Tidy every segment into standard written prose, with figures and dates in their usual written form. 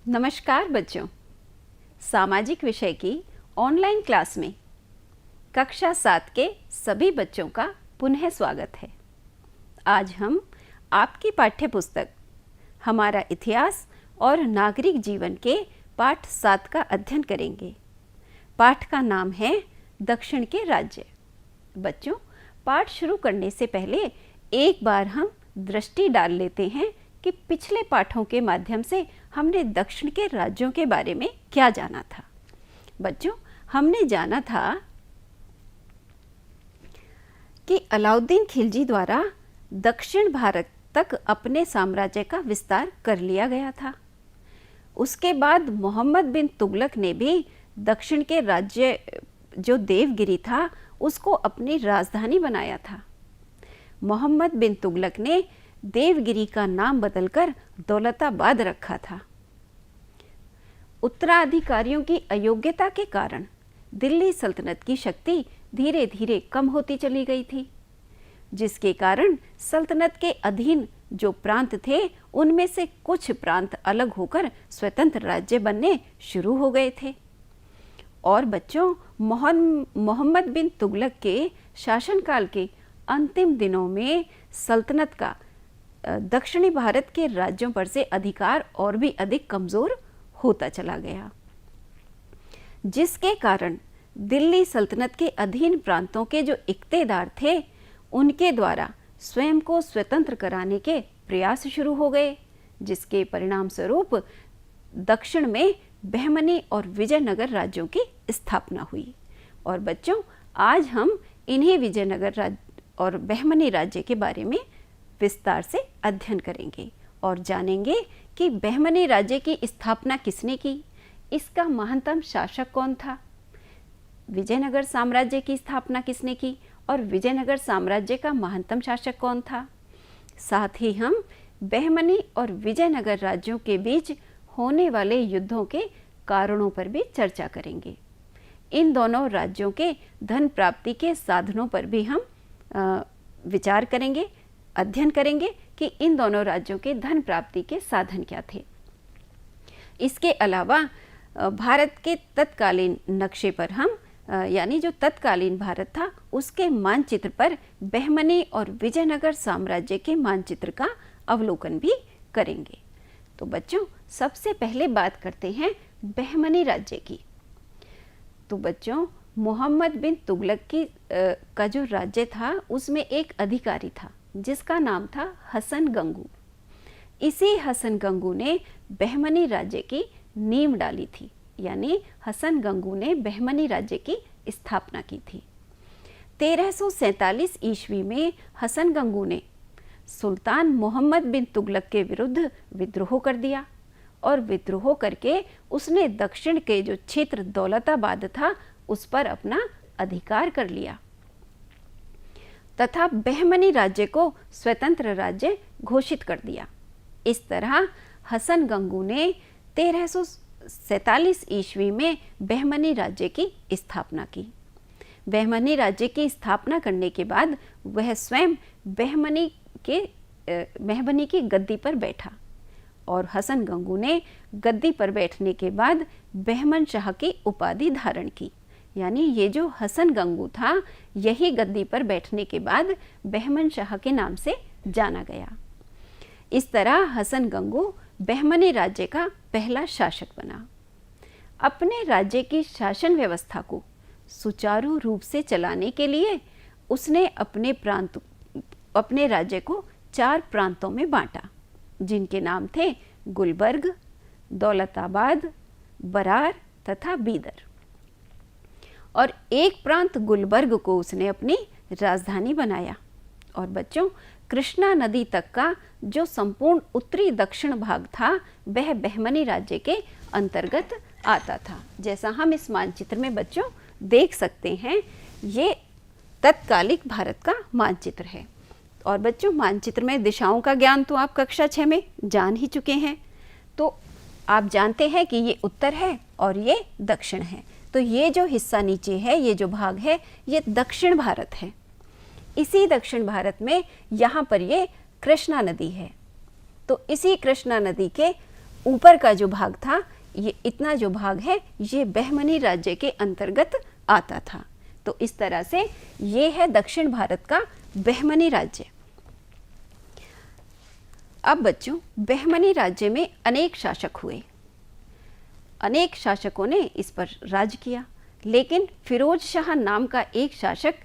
नमस्कार बच्चों, सामाजिक विषय की ऑनलाइन क्लास में कक्षा 7 के सभी बच्चों का पुनः स्वागत है। आज हम आपकी पाठ्य पुस्तक हमारा इतिहास और नागरिक जीवन के पाठ 7 का अध्ययन करेंगे। पाठ का नाम है दक्षिण के राज्य। बच्चों, पाठ शुरू करने से पहले एक बार हम दृष्टि डाल लेते हैं कि पिछले पाठों के माध्यम से हमने दक्षिण के राज्यों के बारे में क्या जाना था। बच्चों, हमने जाना था कि अलाउद्दीन खिलजी द्वारा दक्षिण भारत तक अपने साम्राज्य का विस्तार कर लिया गया था। उसके बाद मोहम्मद बिन तुगलक ने भी दक्षिण के राज्य जो देवगिरी था उसको अपनी राजधानी बनाया था। मोहम्मद बिन तुगलक ने देवगिरी का नाम बदलकर दौलताबाद रखा था। उत्तराधिकारियों की अयोग्यता के कारण दिल्ली सल्तनत की शक्ति धीरे धीरे कम होती चली गई थी, जिसके कारण सल्तनत के अधीन जो प्रांत थे उनमें से कुछ प्रांत अलग होकर स्वतंत्र राज्य बनने शुरू हो गए थे। और बच्चों, मोहम्मद बिन तुगलक के शासनकाल के अंतिम दिनों में सल्तनत का दक्षिणी भारत के राज्यों पर से अधिकार और भी अधिक कमजोर होता चला गया, जिसके कारण दिल्ली सल्तनत के अधीन प्रांतों के जो इख्तेदार थे उनके द्वारा स्वयं को स्वतंत्र कराने के प्रयास शुरू हो गए, जिसके परिणाम स्वरूप दक्षिण में बहमनी और विजयनगर राज्यों की स्थापना हुई। और बच्चों, आज हम इन्हीं विजयनगर राज्य और बहमनी राज्य के बारे में विस्तार से अध्ययन करेंगे और जानेंगे कि बहमनी राज्य की स्थापना किसने की, इसका महानतम शासक कौन था, विजयनगर साम्राज्य की स्थापना किसने की और विजयनगर साम्राज्य का महानतम शासक कौन था। साथ ही हम बहमनी और विजयनगर राज्यों के बीच होने वाले युद्धों के कारणों पर भी चर्चा करेंगे। इन दोनों राज्यों के धन प्राप्ति के साधनों पर भी हम विचार करेंगे, अध्ययन करेंगे कि इन दोनों राज्यों के धन प्राप्ति के साधन क्या थे। इसके अलावा भारत के तत्कालीन नक्शे पर हम यानी जो तत्कालीन भारत था उसके मानचित्र पर बहमनी और विजयनगर साम्राज्य के मानचित्र का अवलोकन भी करेंगे। तो बच्चों, सबसे पहले बात करते हैं बहमनी राज्य की। तो बच्चों, मोहम्मद बिन तुगलक का जो राज्य था उसमें एक अधिकारी था जिसका नाम था हसन गंगू। इसी हसन गंगू ने बहमनी राज्य की नींव डाली थी, यानी हसन गंगू ने बहमनी राज्य की स्थापना की थी। 1347 ईस्वी में हसन गंगू ने सुल्तान मोहम्मद बिन तुगलक के विरुद्ध विद्रोह कर दिया और विद्रोह करके उसने दक्षिण के जो क्षेत्र दौलताबाद था उस पर अपना अधिकार कर लिया तथा बहमनी राज्य को स्वतंत्र राज्य घोषित कर दिया। इस तरह हसन गंगू ने 1347 ईस्वी में बहमनी राज्य की स्थापना की। बहमनी राज्य की स्थापना करने के बाद वह स्वयं बहमनी की गद्दी पर बैठा और हसन गंगू ने गद्दी पर बैठने के बाद बहमन शाह की उपाधि धारण की, यानी ये जो हसन गंगू था यही गद्दी पर बैठने के बाद बहमन शाह के नाम से जाना गया। इस तरह हसन गंगू बहमनी राज्य का पहला शासक बना। अपने राज्य की शासन व्यवस्था को सुचारू रूप से चलाने के लिए उसने अपने राज्य को 4 प्रांतों में बांटा, जिनके नाम थे गुलबर्ग, दौलताबाद, बरार तथा बीदर। और एक प्रांत गुलबर्ग को उसने अपनी राजधानी बनाया। और बच्चों, कृष्णा नदी तक का जो संपूर्ण उत्तरी दक्षिण भाग था वह बहमनी राज्य के अंतर्गत आता था। जैसा हम इस मानचित्र में बच्चों देख सकते हैं, ये तत्कालिक भारत का मानचित्र है। और बच्चों, मानचित्र में दिशाओं का ज्ञान तो आप कक्षा 6 में जान ही चुके हैं। तो आप जानते हैं कि ये उत्तर है और ये दक्षिण है। तो ये जो हिस्सा नीचे है, ये जो भाग है, ये दक्षिण भारत है। इसी दक्षिण भारत में यहाँ पर ये कृष्णा नदी है। तो इसी कृष्णा नदी के ऊपर का जो भाग था, ये इतना जो भाग है, ये बहमनी राज्य के अंतर्गत आता था। तो इस तरह से ये है दक्षिण भारत का बहमनी राज्य। अब बच्चों, बहमनी राज्य में अनेक शासक हुए, अनेक शासकों ने इस पर राज किया, लेकिन फिरोज शाह नाम का एक शासक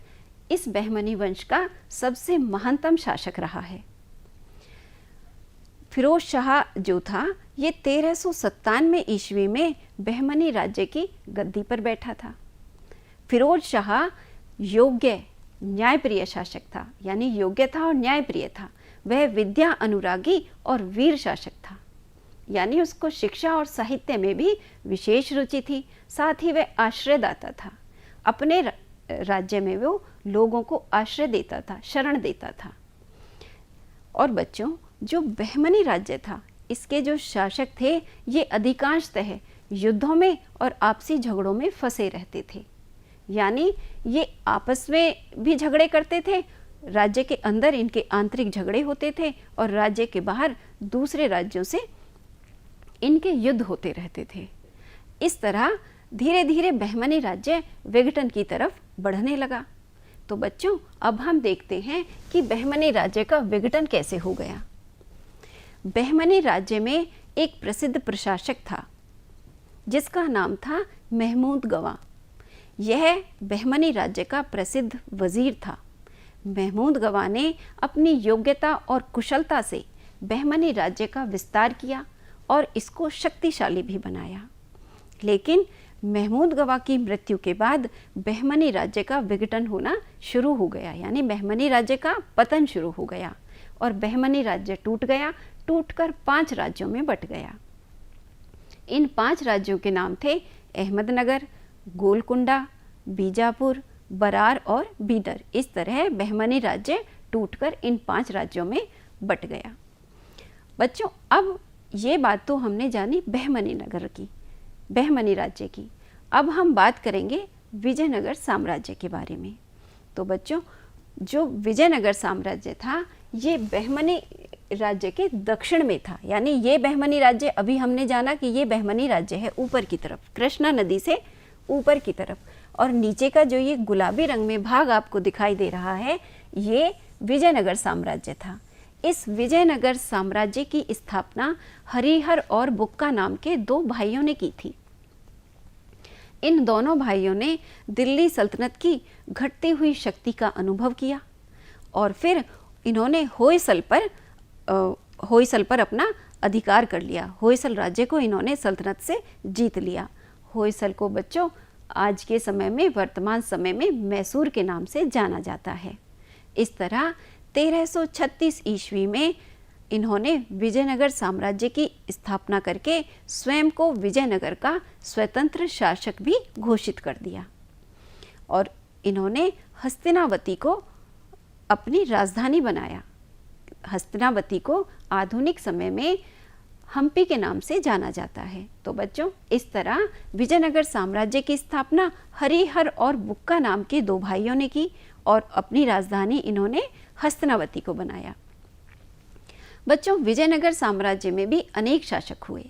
इस बहमनी वंश का सबसे महानतम शासक रहा है। फिरोज शाह जो था, ये 1397 ईस्वी में बहमनी राज्य की गद्दी पर बैठा था। फिरोज शाह योग्य न्यायप्रिय शासक था, यानी योग्य था और न्यायप्रिय था। वह विद्या अनुरागी और वीर शासक था, यानी उसको शिक्षा और साहित्य में भी विशेष रुचि थी। साथ ही वह आश्रयदाता था, अपने राज्य में वो लोगों को आश्रय देता था, शरण देता था। और बच्चों, जो बहमनी राज्य था, इसके जो शासक थे, ये अधिकांशतः युद्धों में और आपसी झगड़ों में फंसे रहते थे, यानी ये आपस में भी झगड़े करते थे, राज्य के अंदर इनके आंतरिक झगड़े होते थे और राज्य के बाहर दूसरे राज्यों से इनके युद्ध होते रहते थे। इस तरह धीरे धीरे बहमनी राज्य विघटन की तरफ बढ़ने लगा। तो बच्चों, अब हम देखते हैं कि बहमनी राज्य का विघटन कैसे हो गया। बहमनी राज्य में एक प्रसिद्ध प्रशासक था जिसका नाम था महमूद गवा। यह बहमनी राज्य का प्रसिद्ध वजीर था। महमूद गवा ने अपनी योग्यता और कुशलता से बहमनी राज्य का विस्तार किया और इसको शक्तिशाली भी बनाया। लेकिन महमूद गवा की मृत्यु के बाद बहमनी राज्य का विघटन होना शुरू हो गया, यानी बहमनी राज्य का पतन शुरू हो गया और बहमनी राज्य टूट गया, टूटकर 5 राज्यों में बट गया। इन 5 राज्यों के नाम थे अहमदनगर, गोलकुंडा, बीजापुर, बरार और बीदर। इस तरह बहमनी राज्य टूटकर इन 5 राज्यों में बट गया। बच्चों, अब ये बात तो हमने जानी बहमनी नगर की, बहमनी राज्य की। अब हम बात करेंगे विजयनगर साम्राज्य के बारे में। तो बच्चों, जो विजयनगर साम्राज्य था, ये बहमनी राज्य के दक्षिण में था, यानी ये बहमनी राज्य, अभी हमने जाना कि ये बहमनी राज्य है ऊपर की तरफ, कृष्णा नदी से ऊपर की तरफ, और नीचे का जो ये गुलाबी रंग में भाग आपको दिखाई दे रहा है, ये विजयनगर साम्राज्य था। इस विजयनगर साम्राज्य की स्थापना हरिहर और बुक्का नाम के 2 भाइयों ने की थी। इन दोनों भाइयों ने दिल्ली सल्तनत की घटती हुई शक्ति का अनुभव किया और फिर इन्होंने होयसल पर अपना अधिकार कर लिया। होयसल राज्य को इन्होंने सल्तनत से जीत लिया। होयसल को बच्चों आज के समय में, वर्तमान समय में मैसूर के नाम से जाना जाता है। इस तरह 1336 ईस्वी में इन्होंने विजयनगर साम्राज्य की स्थापना करके स्वयं को विजयनगर का स्वतंत्र शासक भी घोषित कर दिया और इन्होंने हस्तिनावती को अपनी राजधानी बनाया। हस्तिनावती को आधुनिक समय में हम्पी के नाम से जाना जाता है। तो बच्चों, इस तरह विजयनगर साम्राज्य की स्थापना हरिहर और बुक्का नाम के 2 भाइयों ने की और अपनी राजधानी इन्होंने हस्तिनावती को बनाया। बच्चों, विजयनगर साम्राज्य में भी अनेक शासक हुए,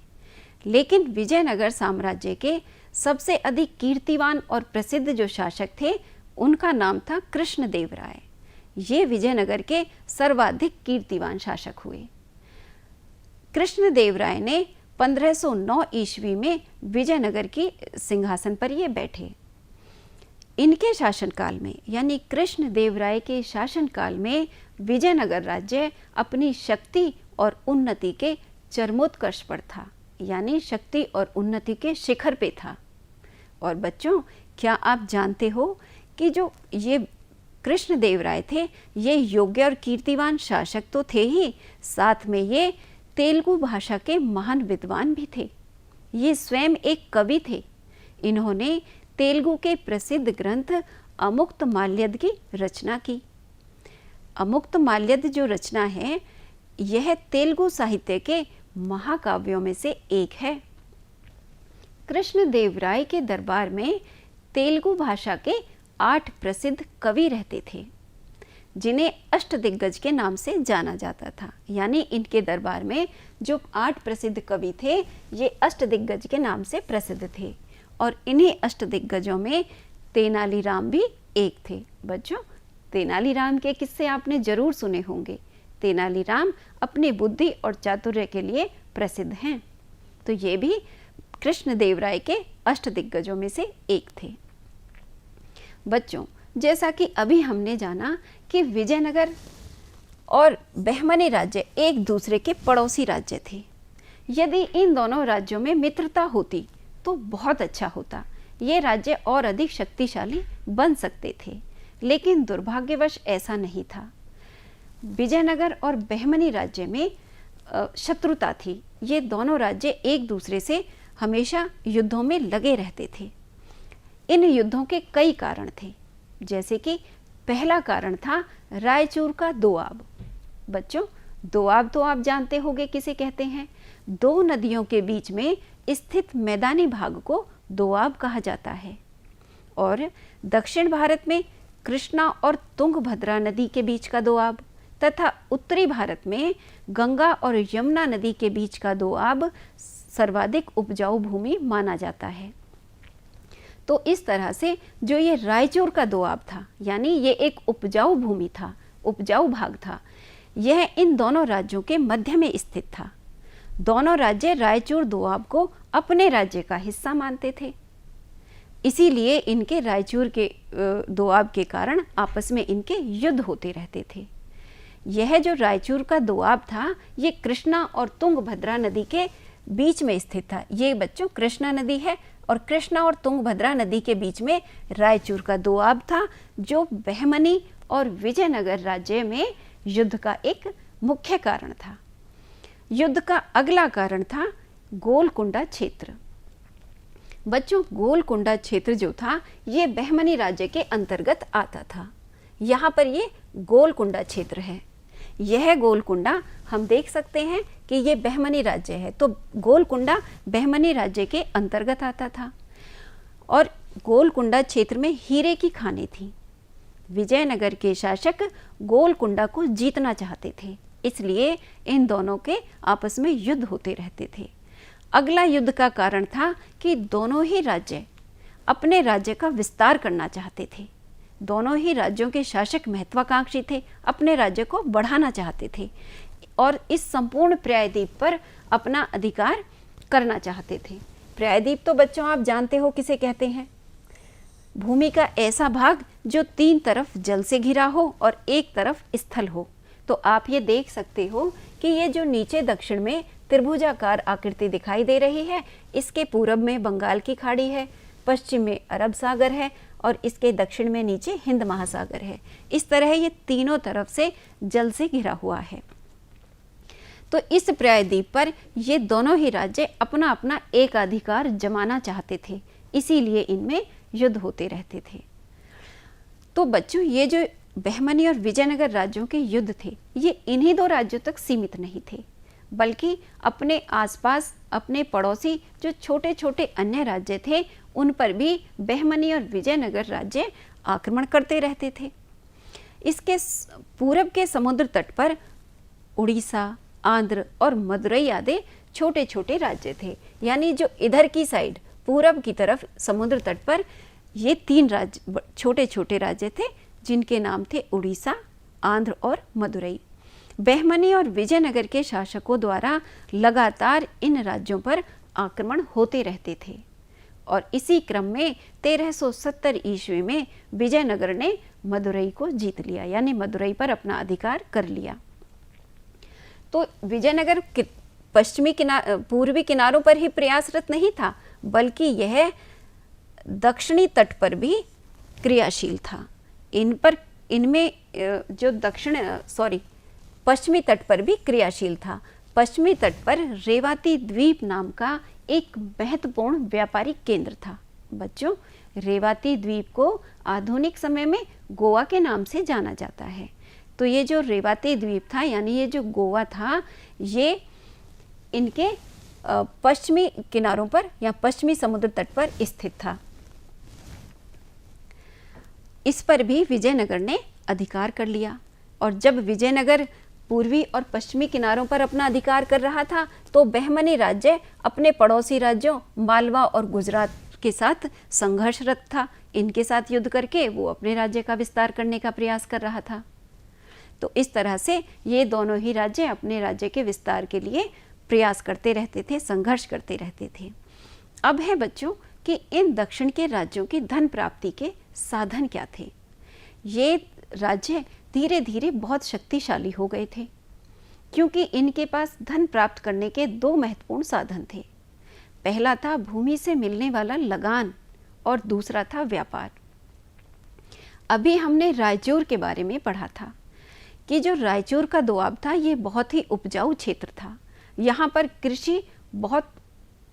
लेकिन विजयनगर साम्राज्य के सबसे अधिक कीर्तिवान और प्रसिद्ध जो शासक थे, उनका नाम था कृष्णदेवराय। ये विजयनगर के सर्वाधिक कीर्तिवान शासक हुए। कृष्णदेवराय ने 1509 ईस्वी में विजयनगर की सिंहासन पर ये बैठे। इनके शासनकाल में, यानी कृष्णदेवराय के शासनकाल में, विजयनगर राज्य अपनी शक्ति और उन्नति के चरमोत्कर्ष पर था, यानी शक्ति और उन्नति के शिखर पे था। और बच्चों, क्या आप जानते हो कि जो ये कृष्णदेवराय थे, ये योग्य और कीर्तिवान शासक तो थे ही, साथ में ये तेलुगु भाषा के महान विद्वान भी थे। ये स्वयं एक कवि थे। इन्होंने तेलुगु के प्रसिद्ध ग्रंथ अमुक्तमाल्यद की रचना की। अमुक्तमाल्यद जो रचना है, यह तेलुगु साहित्य के महाकाव्यों में से एक है। कृष्णदेवराय के दरबार में तेलुगु भाषा के 8 प्रसिद्ध कवि रहते थे। जिन्हें अष्टदिग्गज के नाम से जाना जाता था। यानी इनके दरबार में जो 8 प्रसिद्ध कवि थे ये अष्टदिग्गज के नाम से प्रसिद्ध थे, और इन्हीं अष्टदिग्गजों में तेनालीराम भी एक थे। बच्चों, तेनालीराम के किस्से आपने जरूर सुने होंगे। तेनालीराम अपनी बुद्धि और चातुर्य के लिए प्रसिद्ध हैं। तो ये भी कृष्णदेवराय के अष्टदिग्गजों में से एक थे। बच्चों, जैसा कि अभी हमने जाना कि विजयनगर और बहमनी राज्य एक दूसरे के पड़ोसी राज्य थे। यदि इन दोनों राज्यों में मित्रता होती तो बहुत अच्छा होता, ये राज्य और अधिक शक्तिशाली बन सकते थे, लेकिन दुर्भाग्यवश ऐसा नहीं था। विजयनगर और बहमनी राज्य में शत्रुता थी। ये दोनों राज्य एक दूसरे से हमेशा युद्धों में लगे रहते थे। इन युद्धों के कई कारण थे, जैसे कि पहला कारण था रायचूर का दोआब। बच्चों, दोआब तो आप जानते होंगे किसे कहते हैं। 2 नदियों के बीच में स्थित मैदानी भाग को दोआब कहा जाता है, और दक्षिण भारत में कृष्णा और तुंगभद्रा नदी के बीच का दोआब तथा उत्तरी भारत में गंगा और यमुना नदी के बीच का दोआब सर्वाधिक उपजाऊ भूमि माना जाता है। तो इस तरह से जो ये रायचूर का दोआब था, यानी ये एक उपजाऊ भूमि था, उपजाऊ भाग था, यह इन दोनों राज्यों के मध्य में स्थित था। दोनों राज्य रायचूर दोआब को अपने राज्य का हिस्सा मानते थे, इसीलिए इनके रायचूर के दोआब के कारण आपस में इनके युद्ध होते रहते थे। यह जो रायचूर का दोआब था ये कृष्णा और तुंगभद्रा नदी के बीच में स्थित था। ये बच्चों कृष्णा नदी है, और कृष्णा और तुंगभद्रा नदी के बीच में रायचूर का दोआब था, जो बहमनी और विजयनगर राज्य में युद्ध का एक मुख्य कारण था। युद्ध का अगला कारण था गोलकुंडा क्षेत्र। बच्चों, गोलकुंडा क्षेत्र जो था ये बहमनी राज्य के अंतर्गत आता था। यहाँ पर ये गोलकुंडा क्षेत्र है। यह गोलकुंडा हम देख सकते हैं कि ये बहमनी राज्य है, तो गोलकुंडा बहमनी राज्य के अंतर्गत आता था, और गोलकुंडा क्षेत्र में हीरे की खानें थी। विजयनगर के शासक गोलकुंडा को जीतना चाहते थे, इसलिए इन दोनों के आपस में युद्ध होते रहते थे। अगला युद्ध का कारण था कि दोनों ही राज्य अपने राज्य का विस्तार करना चाहते थे। दोनों ही राज्यों के शासक महत्वाकांक्षी थे, अपने राज्य को बढ़ाना चाहते थे, और इस संपूर्ण प्रायद्वीप पर अपना अधिकार करना चाहते थे। प्रायद्वीप तो बच्चों आप जानते हो किसे कहते हैं। भूमि का ऐसा भाग जो 3 तरफ जल से घिरा हो और एक तरफ स्थल हो। तो आप ये देख सकते हो कि ये जो नीचे दक्षिण में त्रिभुजाकार आकृति दिखाई दे रही है, इसके पूरब में बंगाल की खाड़ी है, पश्चिम में अरब सागर है, और इसके दक्षिण में नीचे हिंद महासागर है। इस तरह ये तीनों तरफ से जल से घिरा हुआ है। तो इस प्रायद्वीप पर ये दोनों ही राज्य अपना अपना एकाधिकार जमाना चाहते थे, इसीलिए इनमें युद्ध होते रहते थे। तो बच्चों, ये जो बहमनी और विजयनगर राज्यों के युद्ध थे ये इन्हीं 2 राज्यों तक सीमित नहीं थे, बल्कि अपने आसपास अपने पड़ोसी जो छोटे छोटे अन्य राज्य थे उन पर भी बहमनी और विजयनगर राज्य आक्रमण करते रहते थे। इसके पूरब के समुद्र तट पर उड़ीसा, आंध्र और मदुरई आदि छोटे छोटे राज्य थे। यानी जो इधर की साइड पूरब की तरफ समुद्र तट पर ये 3 राज्य छोटे छोटे राज्य थे, जिनके नाम थे उड़ीसा, आंध्र और मदुरई। बहमनी और विजयनगर के शासकों द्वारा लगातार इन राज्यों पर आक्रमण होते रहते थे, और इसी क्रम में 1370 ईस्वी में विजयनगर ने मदुरई को जीत लिया, यानी मदुरई पर अपना अधिकार कर लिया। तो विजयनगर पूर्वी किनारों पर ही प्रयासरत नहीं था, बल्कि यह दक्षिणी तट पर भी क्रियाशील था। इनमें जो पश्चिमी तट पर भी क्रियाशील था। पश्चिमी तट पर रेवाती द्वीप नाम का एक महत्वपूर्ण व्यापारिक केंद्र था। बच्चों, रेवाती द्वीप को आधुनिक समय में गोवा के नाम से जाना जाता है। तो ये जो रेवाती द्वीप था, यानी ये जो गोवा था, ये इनके पश्चिमी किनारों पर या पश्चिमी समुद्र तट पर स्थित था। इस पर भी विजयनगर ने अधिकार कर लिया। और जब विजयनगर पूर्वी और पश्चिमी किनारों पर अपना अधिकार कर रहा था तो बहमनी राज्य अपने पड़ोसी राज्यों मालवा और गुजरात के साथ संघर्षरत था। इनके साथ युद्ध करके वो अपने राज्य का विस्तार करने का प्रयास कर रहा था। तो इस तरह से ये दोनों ही राज्य अपने राज्य के विस्तार के लिए प्रयास करते रहते थे, संघर्ष करते रहते थे। अब है बच्चों कि इन दक्षिण के राज्यों की धन प्राप्ति के साधन क्या थे। ये राज्य धीरे धीरे बहुत शक्तिशाली हो गए थे क्योंकि इनके पास धन प्राप्त करने के दो महत्वपूर्ण साधन थे। पहला था भूमि से मिलने वाला लगान और दूसरा था व्यापार। अभी हमने रायचूर के बारे में पढ़ा था कि जो रायचूर का दोआब था ये बहुत ही उपजाऊ क्षेत्र था। यहाँ पर कृषि बहुत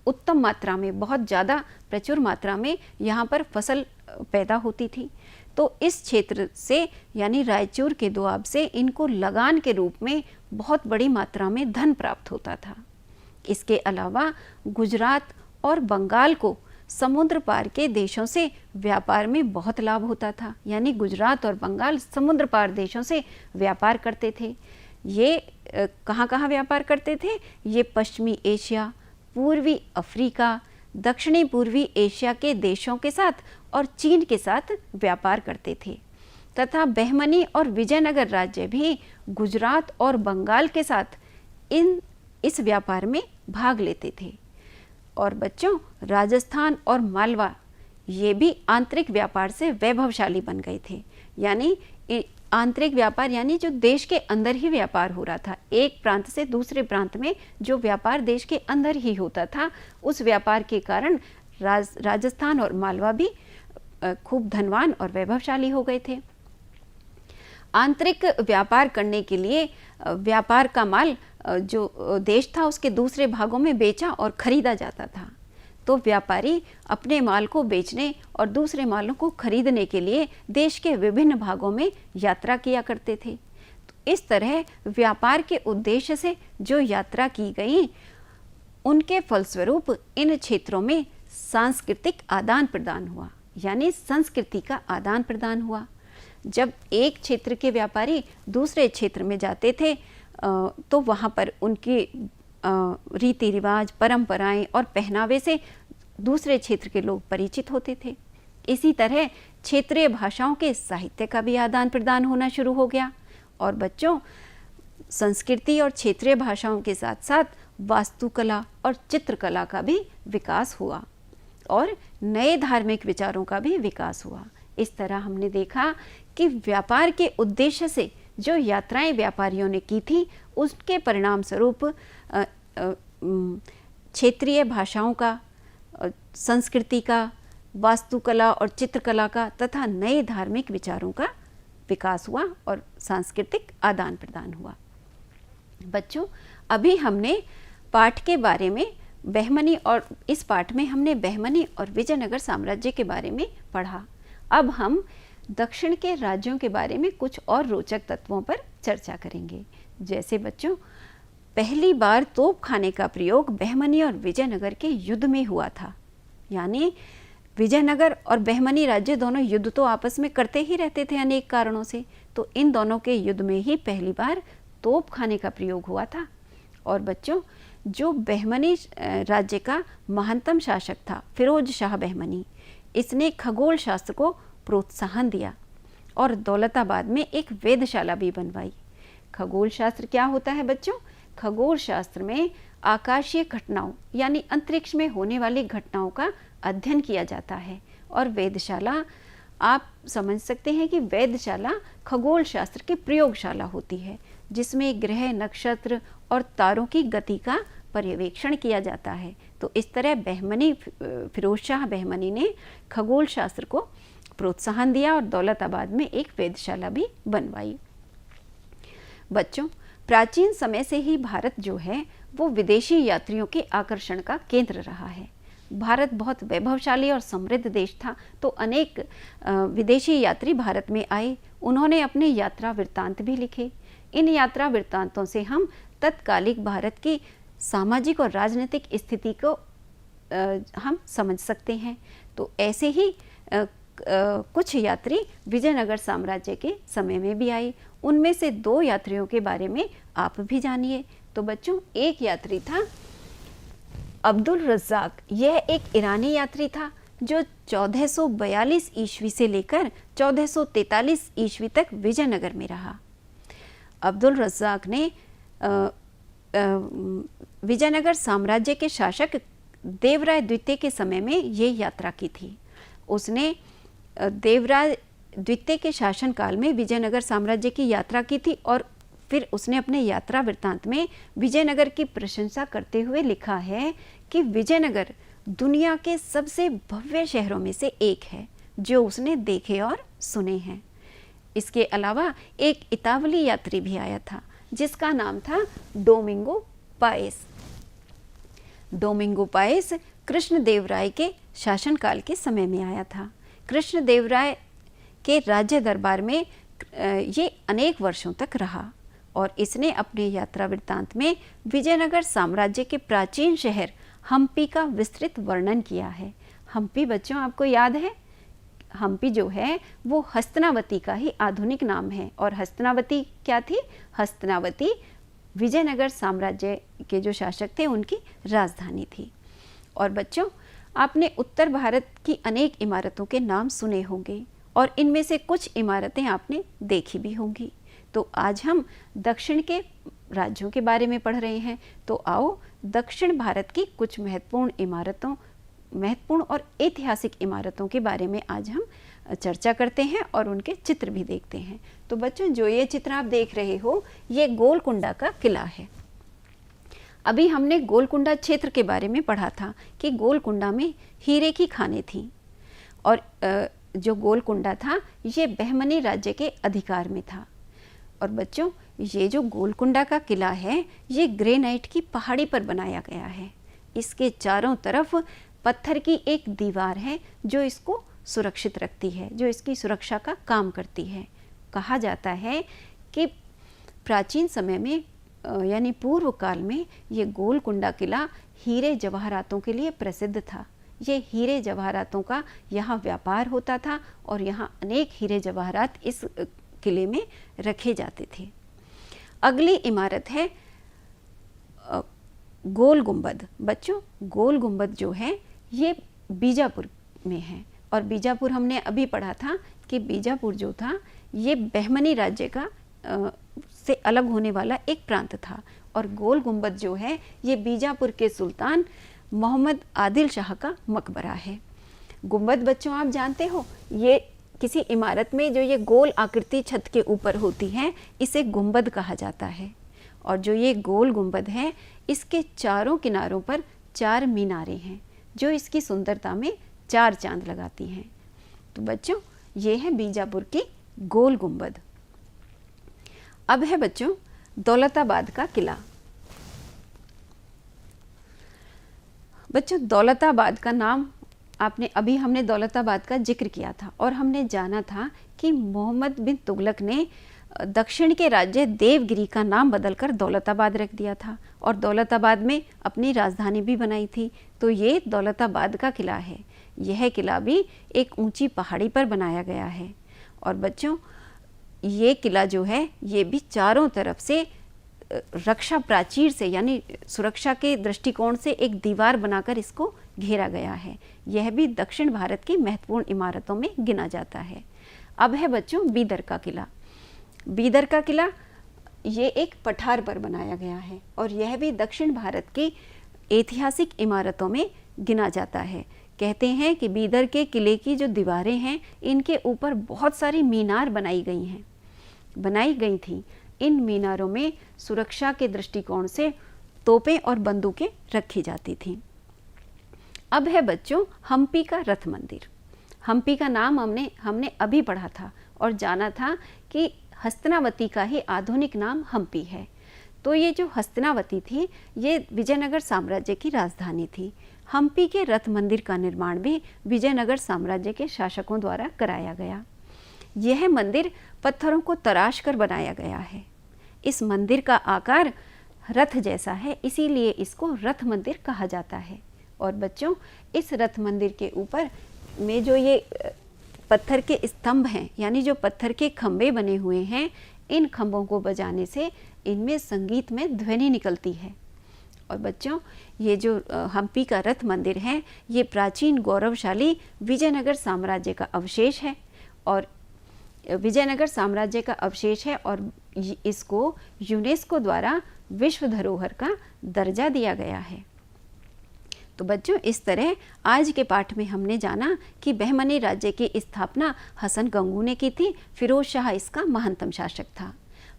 उत्तम मात्रा में, बहुत ज़्यादा प्रचुर मात्रा में यहाँ पर फसल पैदा होती थी। तो इस क्षेत्र से यानी रायचूर के दोआब से इनको लगान के रूप में बहुत बड़ी मात्रा में धन प्राप्त होता था। इसके अलावा गुजरात और बंगाल को समुद्र पार के देशों से व्यापार में बहुत लाभ होता था। यानी गुजरात और बंगाल समुद्र पार देशों से व्यापार करते थे। ये कहाँ कहाँ व्यापार करते थे? ये पश्चिमी एशिया, पूर्वी अफ्रीका, दक्षिणी पूर्वी एशिया के देशों के साथ और चीन के साथ व्यापार करते थे। तथा बहमनी और विजयनगर राज्य भी गुजरात और बंगाल के साथ इस व्यापार में भाग लेते थे। और बच्चों, राजस्थान और मालवा ये भी आंतरिक व्यापार से वैभवशाली बन गए थे। यानी आंतरिक व्यापार यानी जो देश के अंदर ही व्यापार हो रहा था, एक प्रांत से दूसरे प्रांत में जो व्यापार देश के अंदर ही होता था, उस व्यापार के कारण राजस्थान और मालवा भी खूब धनवान और वैभवशाली हो गए थे। आंतरिक व्यापार करने के लिए व्यापार का माल जो देश था उसके दूसरे भागों में बेचा और खरीदा जाता था। तो व्यापारी अपने माल को बेचने और दूसरे मालों को खरीदने के लिए देश के विभिन्न भागों में यात्रा किया करते थे। तो इस तरह व्यापार के उद्देश्य से जो यात्रा की गई, उनके फलस्वरूप इन क्षेत्रों में सांस्कृतिक आदान प्रदान हुआ, यानी संस्कृति का आदान प्रदान हुआ। जब एक क्षेत्र के व्यापारी दूसरे क्षेत्र में जाते थे तो वहाँ पर उनकी रीति रिवाज, परंपराएं और पहनावे से दूसरे क्षेत्र के लोग परिचित होते थे। इसी तरह क्षेत्रीय भाषाओं के साहित्य का भी आदान प्रदान होना शुरू हो गया। और बच्चों, संस्कृति और क्षेत्रीय भाषाओं के साथ साथ वास्तुकला और चित्रकला का भी विकास हुआ और नए धार्मिक विचारों का भी विकास हुआ। इस तरह हमने देखा कि व्यापार के उद्देश्य से जो यात्राएं व्यापारियों ने की थी, उसके परिणाम स्वरूप क्षेत्रीय भाषाओं का, संस्कृति का, वास्तुकला और चित्रकला का तथा नए धार्मिक विचारों का विकास हुआ और सांस्कृतिक आदान प्रदान हुआ। बच्चों, अभी हमने पाठ के बारे में इस पाठ में हमने बहमनी और विजयनगर साम्राज्य के बारे में पढ़ा। अब हम दक्षिण के राज्यों के बारे में कुछ और रोचक तत्वों पर चर्चा करेंगे। जैसे बच्चों, पहली बार तोप खाने का प्रयोग बहमनी और विजयनगर के युद्ध में हुआ था। यानी विजयनगर और बहमनी राज्य दोनों युद्ध तो आपस में करते ही रहते थे अनेक कारणों से, तो इन दोनों के युद्ध में ही पहली बार तोप खाने का प्रयोग हुआ था। और बच्चों, जो बहमनी राज्य का महानतम शासक था फिरोज शाह बहमनी, इसने खगोल शास्त्र को प्रोत्साहन दिया और दौलताबाद में एक वेधशाला भी बनवाई। खगोल शास्त्र क्या होता है बच्चों? खगोल शास्त्र में आकाशीय घटनाओं यानी अंतरिक्ष में होने वाली घटनाओं का अध्ययन किया जाता है। और वेधशाला, आप समझ सकते हैं कि वेधशाला खगोल शास्त्र की प्रयोगशाला होती है, जिसमें ग्रह, नक्षत्र और तारों की गति का पर्यवेक्षण किया जाता है। तो इस तरह फिरोज शाह बहमनी ने खगोल शास्त्र को प्रोत्साहन दिया और दौलताबाद में एक वेधशाला भी बनवाई। बच्चों, प्राचीन समय से ही भारत जो है वो विदेशी यात्रियों के आकर्षण का केंद्र रहा है। भारत बहुत वैभवशाली और समृद्ध देश था, तो अनेक विदेशी यात्री भारत में आए। उन्होंने अपने यात्रा वृत्तांत भी लिखे। इन यात्रा वृत्तांतों से हम तत्कालिक भारत की सामाजिक और राजनीतिक स्थिति को हम समझ सकते हैं। तो ऐसे ही कुछ यात्री विजयनगर साम्राज्य के समय में भी आई। उनमें से 2 यात्रियों के बारे में आप भी जानिए। तो बच्चों, एक यात्री था अब्दुल रज़्ज़ाक। यह एक ईरानी यात्री था जो 1442 ईस्वी से लेकर 1443 ईस्वी तक विजयनगर में रहा। अब्दुल रज़्ज़ाक ने विजयनगर साम्राज्य के शासक देवराय द्वितीय के समय में ये यात्रा की थी। उसने देवराय द्वितीय के शासनकाल में विजयनगर साम्राज्य की यात्रा की थी और फिर उसने अपने यात्रा वृत्तांत में विजयनगर की प्रशंसा करते हुए लिखा है कि विजयनगर दुनिया के सबसे भव्य शहरों में से एक है जो उसने देखे और सुने हैं। इसके अलावा एक इतावली यात्री भी आया था जिसका नाम था डोमिंगो पाएस। डोमिंगो पाएस कृष्णदेवराय के शासनकाल के समय में आया था। कृष्णदेवराय के राज्य दरबार में ये अनेक वर्षों तक रहा और इसने अपने यात्रा वृत्तांत में विजयनगर साम्राज्य के प्राचीन शहर हम्पी का विस्तृत वर्णन किया है। हम्पी बच्चों आपको याद है, हम्पी जो है वो हस्तनावती का ही आधुनिक नाम है। और हस्तनावती क्या थी? हस्तनावती विजयनगर साम्राज्य के जो शासक थे उनकी राजधानी थी। और बच्चों, आपने उत्तर भारत की अनेक इमारतों के नाम सुने होंगे और इनमें से कुछ इमारतें आपने देखी भी होंगी। तो आज हम दक्षिण के राज्यों के बारे में पढ़ रहे हैं। तो आओ दक्षिण भारत की कुछ महत्वपूर्ण और ऐतिहासिक इमारतों के बारे में आज हम चर्चा करते हैं और उनके चित्र भी देखते हैं। तो बच्चों, जो ये चित्र आप देख रहे हो ये गोलकुंडा का किला है। अभी हमने गोलकुंडा क्षेत्र के बारे में पढ़ा था कि गोलकुंडा में हीरे की खानें थीं और जो गोलकुंडा था ये बहमनी राज्य के अधिकार में था। और बच्चों, ये जो गोलकुंडा का किला है ये ग्रेनाइट की पहाड़ी पर बनाया गया है। इसके चारों तरफ पत्थर की एक दीवार है जो इसको सुरक्षित रखती है, जो इसकी सुरक्षा का काम करती है। कहा जाता है कि प्राचीन समय में यानी पूर्व काल में ये गोलकुंडा किला हीरे जवाहरातों के लिए प्रसिद्ध था। ये हीरे जवाहरातों का यहाँ व्यापार होता था और यहाँ अनेक हीरे जवाहरात इस किले में रखे जाते थे। अगली इमारत है गोल गुंबद। बच्चों, गोल गुंबद जो है ये बीजापुर में है और बीजापुर हमने अभी पढ़ा था कि बीजापुर जो था ये बहमनी राज्य का से अलग होने वाला एक प्रांत था और गोल गुंबद जो है ये बीजापुर के सुल्तान मोहम्मद आदिल शाह का मकबरा है। गुंबद बच्चों आप जानते हो, ये किसी इमारत में जो ये गोल आकृति छत के ऊपर होती है इसे गुंबद कहा जाता है। और जो ये गोल गुंबद है इसके चारों किनारों पर 4 मीनारें हैं जो इसकी सुंदरता में 4 चांद लगाती हैं। तो बच्चों, ये है बीजापुर की गोल गुंबद। अब है बच्चों दौलताबाद का किला। बच्चों, दौलताबाद का नाम हमने दौलताबाद का जिक्र किया था और हमने जाना था कि मोहम्मद बिन तुगलक ने दक्षिण के राज्य देवगिरी का नाम बदलकर दौलताबाद रख दिया था और दौलताबाद में अपनी राजधानी भी बनाई थी। तो ये दौलताबाद का किला है। यह किला भी एक ऊंची पहाड़ी पर बनाया गया है। और बच्चों, ये किला जो है ये भी चारों तरफ से रक्षा प्राचीर से यानी सुरक्षा के दृष्टिकोण से एक दीवार बनाकर इसको घेरा गया है। यह भी दक्षिण भारत की महत्वपूर्ण इमारतों में गिना जाता है। अब है बच्चों बीदर का किला। बीदर का किला ये एक पठार पर बनाया गया है और यह भी दक्षिण भारत की ऐतिहासिक इमारतों में गिना जाता है। कहते हैं कि बीदर के किले की जो दीवारें हैं इनके ऊपर बहुत सारी मीनार बनाई गई थी। इन मीनारों में सुरक्षा के दृष्टिकोण से तोपें और बंदूकें रखी जाती थीं। अब है बच्चों हम्पी का रथ मंदिर। हम्पी का नाम हमने अभी पढ़ा था और जाना था कि हस्तनावती का ही आधुनिक नाम हम्पी है। तो ये जो हस्तनावती थी ये विजयनगर साम्राज्य की राजधानी थी। हम्पी के रथ मंदिर का निर्माण भी विजयनगर साम्राज्य के शासकों द्वारा कराया गया। यह मंदिर पत्थरों को तराश कर बनाया गया है। इस मंदिर का आकार रथ जैसा है, इसीलिए इसको रथ मंदिर कहा जाता है। और बच्चों, इस रथ मंदिर के ऊपर में जो ये पत्थर के स्तंभ हैं, यानी जो पत्थर के खंभे बने हुए हैं, इन खंभों को बजाने से इनमें संगीत में ध्वनि निकलती है। और बच्चों, ये जो हम्पी का रथ मंदिर है, ये प्राचीन गौरवशाली विजयनगर साम्राज्य का अवशेष है और विजयनगर साम्राज्य का अवशेष है और इसको यूनेस्को द्वारा विश्व धरोहर का दर्जा दिया गया है। तो बच्चों, इस तरह आज के पाठ में हमने जाना कि बहमनी राज्य की स्थापना हसन गंगू ने की थी। फिरोज शाह इसका महानतम शासक था।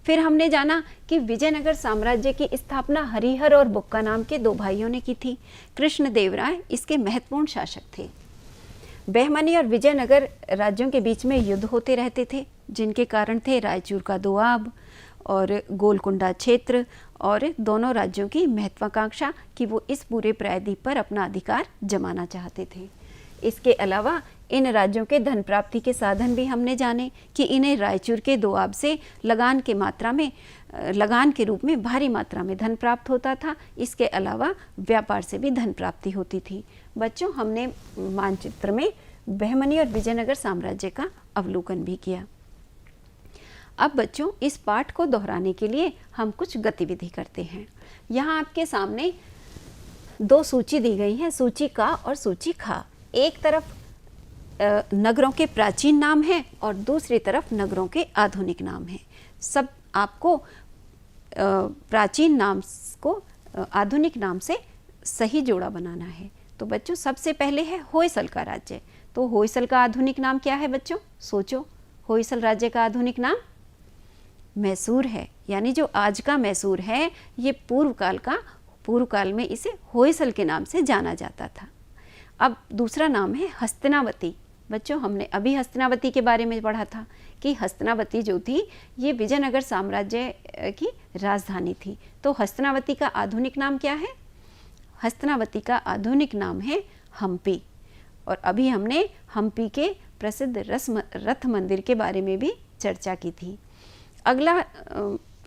फिर हमने जाना कि विजयनगर साम्राज्य की स्थापना हरिहर और बुक्का नाम के दो भाइयों ने की थी। कृष्णदेवराय इसके महत्वपूर्ण शासक थे। बहमनी और विजयनगर राज्यों के बीच में युद्ध होते रहते थे, जिनके कारण थे रायचूर का दोआब और गोलकुंडा क्षेत्र, और दोनों राज्यों की महत्वाकांक्षा कि वो इस पूरे प्रायद्वीप पर अपना अधिकार जमाना चाहते थे। इसके अलावा इन राज्यों के धन प्राप्ति के साधन भी हमने जाने कि इन्हें रायचूर के दोआब से लगान के रूप में भारी मात्रा में धन प्राप्त होता था। इसके अलावा व्यापार से भी धन प्राप्ति होती थी। बच्चों, हमने मानचित्र में बहमनी और विजयनगर साम्राज्य का अवलोकन भी किया। अब बच्चों, इस पाठ को दोहराने के लिए हम कुछ गतिविधि करते हैं। यहाँ आपके सामने दो सूची दी गई है, सूची का और सूची खा। एक तरफ नगरों के प्राचीन नाम हैं और दूसरी तरफ नगरों के आधुनिक नाम हैं। सब आपको प्राचीन नाम को आधुनिक नाम से सही जोड़ा बनाना है। तो बच्चों, सबसे पहले है होयसल का राज्य। तो होयसल का आधुनिक नाम क्या है बच्चों? सोचो। होयसल राज्य का आधुनिक नाम मैसूर है, यानी जो आज का मैसूर है ये पूर्व काल में इसे होयसल के नाम से जाना जाता था। अब दूसरा नाम है हस्तिनावती। बच्चों, हमने अभी हस्तिनावती के बारे में पढ़ा था कि हस्तिनावती जो थी ये विजयनगर साम्राज्य की राजधानी थी। तो हस्तिनावती का आधुनिक नाम क्या है? हस्तिनावती का आधुनिक नाम है हम्पी। और अभी हमने हम्पी के प्रसिद्ध रथ मंदिर के बारे में भी चर्चा की थी। अगला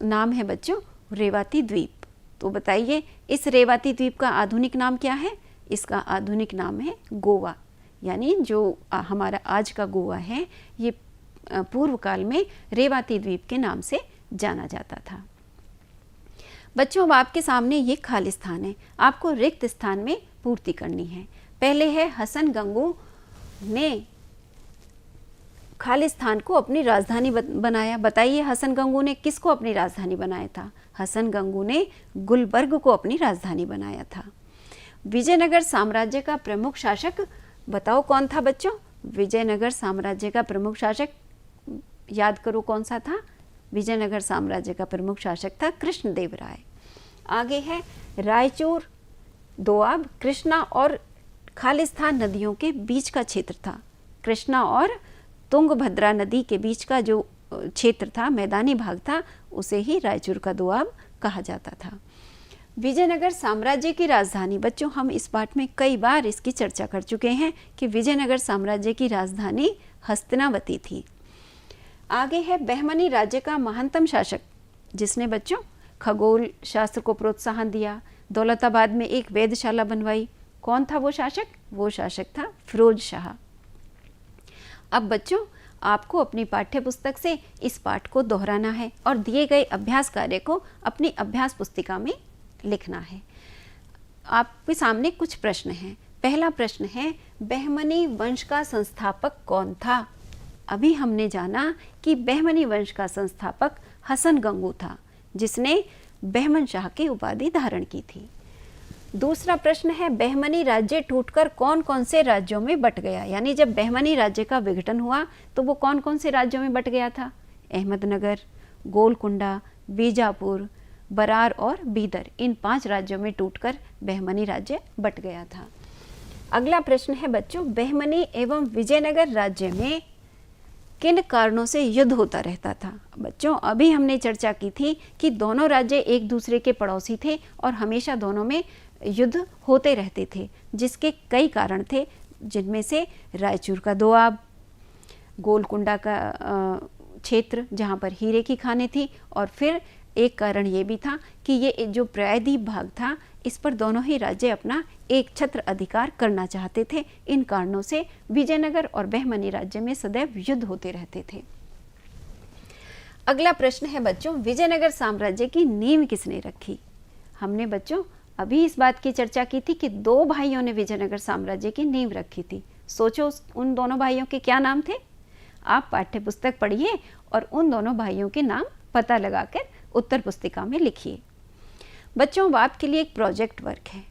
नाम है बच्चों रेवाती द्वीप। तो बताइए, इस रेवाती द्वीप का आधुनिक नाम क्या है? इसका आधुनिक नाम है गोवा, यानी जो हमारा आज का गोवा है ये पूर्व काल में रेवाती द्वीप के नाम से जाना जाता था। बच्चों, अब आपके सामने ये खाली स्थान है, आपको रिक्त स्थान में पूर्ति करनी है। पहले है हसन गंगू ने खाली स्थान को अपनी राजधानी बनाया। बताइए, हसन गंगू ने किसको अपनी राजधानी बनाया था? हसन गंगू ने गुलबर्ग को अपनी राजधानी बनाया था। विजयनगर साम्राज्य का प्रमुख शासक बताओ कौन था बच्चों? विजयनगर साम्राज्य का प्रमुख शासक याद करो कौन सा था? विजयनगर साम्राज्य का प्रमुख शासक था कृष्णदेवराय। आगे है रायचूर दोआब कृष्णा और खालिस्तान नदियों के बीच का क्षेत्र था। कृष्णा और तुंगभद्रा नदी के बीच का जो क्षेत्र था, मैदानी भाग था, उसे ही रायचूर का दोआब कहा जाता था। विजयनगर साम्राज्य की राजधानी, बच्चों हम इस पाठ में कई बार इसकी चर्चा कर चुके हैं कि विजयनगर साम्राज्य की राजधानी हस्तिनावती थी। आगे है बहमनी राज्य का महानतम शासक, जिसने बच्चों खगोल शास्त्र को प्रोत्साहन दिया, दौलताबाद में एक वेधशाला बनवाई। कौन था वो शासक? वो शासक था फिरोज शाह। अब बच्चों, आपको अपनी पाठ्य पुस्तक से इस पाठ को दोहराना है और दिए गए अभ्यास कार्य को अपनी अभ्यास पुस्तिका में लिखना है। आपके सामने कुछ प्रश्न हैं। पहला प्रश्न है, बहमनी वंश का संस्थापक कौन था? अभी हमने जाना कि बहमनी वंश का संस्थापक हसन गंगू था, जिसने बहमन शाह की उपाधि धारण की थी। दूसरा प्रश्न है, बहमनी राज्य टूटकर कौन कौन से राज्यों में बट गया? यानी जब बहमनी राज्य का विघटन हुआ तो वो कौन कौन से राज्यों में बट गया था? अहमदनगर, गोलकुंडा, बीजापुर, बरार और बीदर, इन 5 राज्यों में टूटकर बहमनी राज्य बट गया था। अगला प्रश्न है बच्चों, बहमनी एवं विजयनगर राज्य में किन कारणों से युद्ध होता रहता था? बच्चों, अभी हमने चर्चा की थी कि दोनों राज्य एक दूसरे के पड़ोसी थे और हमेशा दोनों में युद्ध होते रहते थे, जिसके कई कारण थे, जिनमें से रायचूर का दोआब, गोलकुंडा का क्षेत्र जहाँ पर हीरे की खानें थी, और फिर एक कारण ये भी था कि ये जो प्रायद्वीप भाग था, इस पर दोनों ही राज्य अपना एक छत्र अधिकार करना चाहते थे। इन कारणों से विजयनगर और बहमनी राज्य में सदैव युद्ध होते रहते थे। अगला प्रश्न है बच्चों, विजयनगर साम्राज्य की नींव किसने रखी? हमने बच्चों अभी इस बात की चर्चा की थी कि दो भाइयों ने विजयनगर साम्राज्य की नींव रखी थी। सोचो उन दोनों भाइयों के क्या नाम थे? आप पाठ्य पुस्तक पढ़िए और उन दोनों भाइयों के नाम पता लगाकर उत्तर पुस्तिका में लिखिए। बच्चों, अब आपके लिए एक प्रोजेक्ट वर्क है।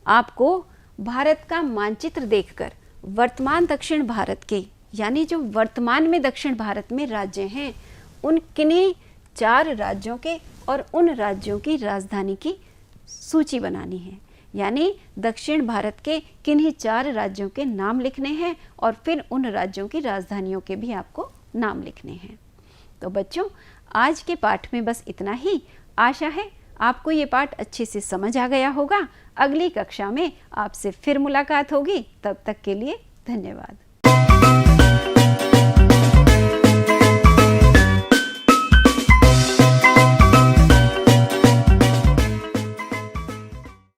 आपको भारत का मानचित्र देखकर वर्तमान दक्षिण भारत के, यानी जो वर्तमान में दक्षिण भारत में राज्य हैं, उन किन्हीं 4 राज्यों के और उन राज्यों की राजधानी की सूची बनानी है। यानी दक्षिण भारत के किन्हीं 4 राज्यों के नाम लिखने हैं और फिर उन राज्यों की राजधानियों के भी आपको नाम लिखने हैं। तो बच्चों, आज के पाठ में बस इतना ही। आशा है आपको ये पाठ अच्छे से समझ आ गया होगा। अगली कक्षा में आपसे फिर मुलाकात होगी। तब तक के लिए धन्यवाद।